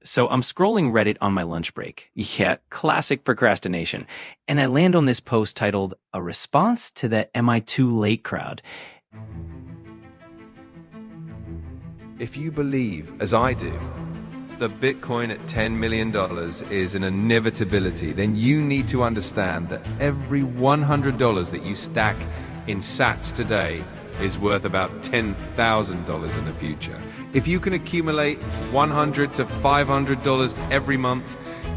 So I'm scrolling Reddit on my lunch break. Yeah, classic procrastination. And I land on this post titled, "A Response to the Am I Too Late crowd." If you believe, as I do, that Bitcoin at $10 million is an inevitability, then you need to understand that every $100 that you stack in sats today is worth about $10,000 in the future. If you can accumulate $100 to $500 every month,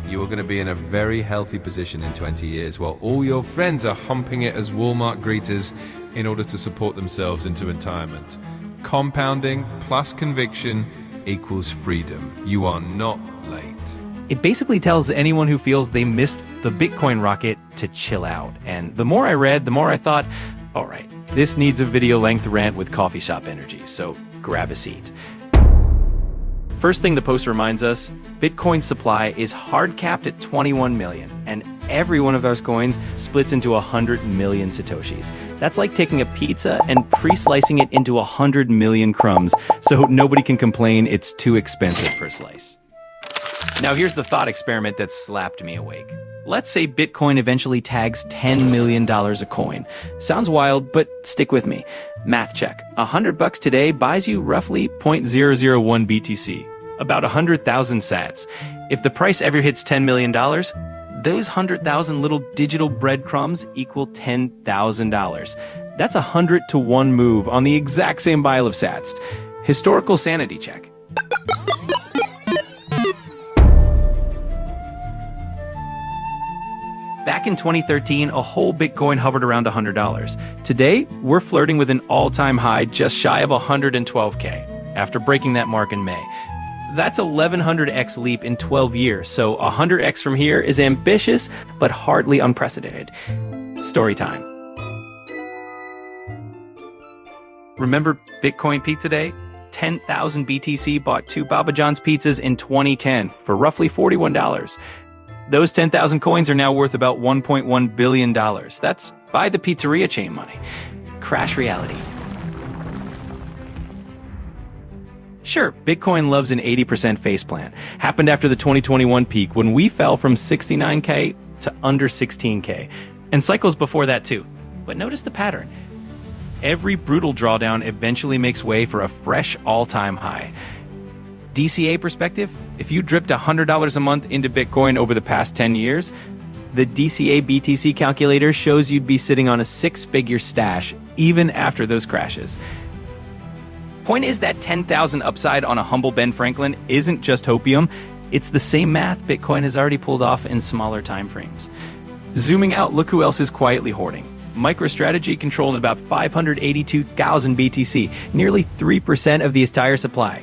you are going to be in a very healthy position in 20 years, while all your friends are humping it as Walmart greeters in order to support themselves into retirement. Compounding plus conviction equals freedom. You are not late. It basically tells anyone who feels they missed the Bitcoin rocket to chill out. And the more I read, the more I thought, all right, this needs a video-length rant with coffee shop energy, so grab a seat. First thing the post reminds us, Bitcoin's supply is hard capped at 21 million, and every one of those coins splits into 100 million Satoshis. That's like taking a pizza and pre-slicing it into 100 million crumbs, so nobody can complain it's too expensive per slice. Now here's the thought experiment that slapped me awake. Let's say Bitcoin eventually tags $10 million a coin. Sounds wild, but stick with me. Math check. $100 today buys you roughly 0.001 BTC, about 100,000 sats. If the price ever hits $10 million, those 100,000 little digital breadcrumbs equal $10,000. That's a 100-to-1 move on the exact same pile of sats. Historical sanity check. Back in 2013, a whole Bitcoin hovered around $100. Today, we're flirting with an all-time high just shy of 112K, after breaking that mark in May. That's a 1100x leap in 12 years, so 100x from here is ambitious, but hardly unprecedented. Story time. Remember Bitcoin Pizza Day? 10,000 BTC bought 2 Baba John's pizzas in 2010 for roughly $41. Those 10,000 coins are now worth about $1.1 billion. That's buy the pizzeria chain money. Crash reality. Sure, Bitcoin loves an 80% faceplant. Happened after the 2021 peak when we fell from 69K to under 16K. And cycles before that too. But notice the pattern. Every brutal drawdown eventually makes way for a fresh all-time high. DCA perspective, if you dripped $100 a month into Bitcoin over the past 10 years, the DCA BTC calculator shows you'd be sitting on a 6-figure stash even after those crashes. Point is that 10,000 upside on a humble Ben Franklin isn't just hopium, it's the same math Bitcoin has already pulled off in smaller time frames. Zooming out, look who else is quietly hoarding. MicroStrategy controls about 582,000 BTC, nearly 3% of the entire supply.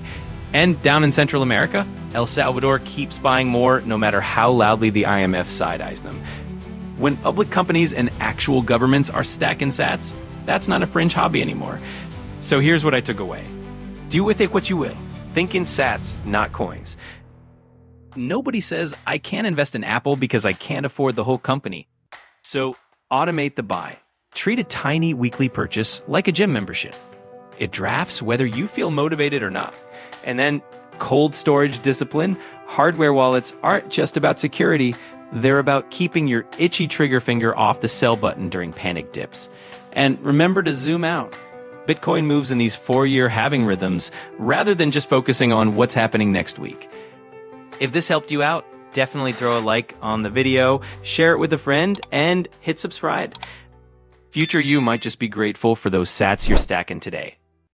And down in Central America, El Salvador keeps buying more no matter how loudly the IMF side-eyes them. When public companies and actual governments are stacking sats, that's not a fringe hobby anymore. So here's what I took away. Do with it what you will. Think in sats, not coins. Nobody says, I can't invest in Apple because I can't afford the whole company. So automate the buy. Treat a tiny weekly purchase like a gym membership. It drafts whether you feel motivated or not. And then cold storage discipline. Hardware wallets aren't just about security. They're about keeping your itchy trigger finger off the sell button during panic dips. And remember to zoom out. Bitcoin moves in these 4-year halving rhythms rather than just focusing on what's happening next week. If this helped you out, definitely throw a like on the video, share it with a friend, and hit subscribe. Future you might just be grateful for those sats you're stacking today.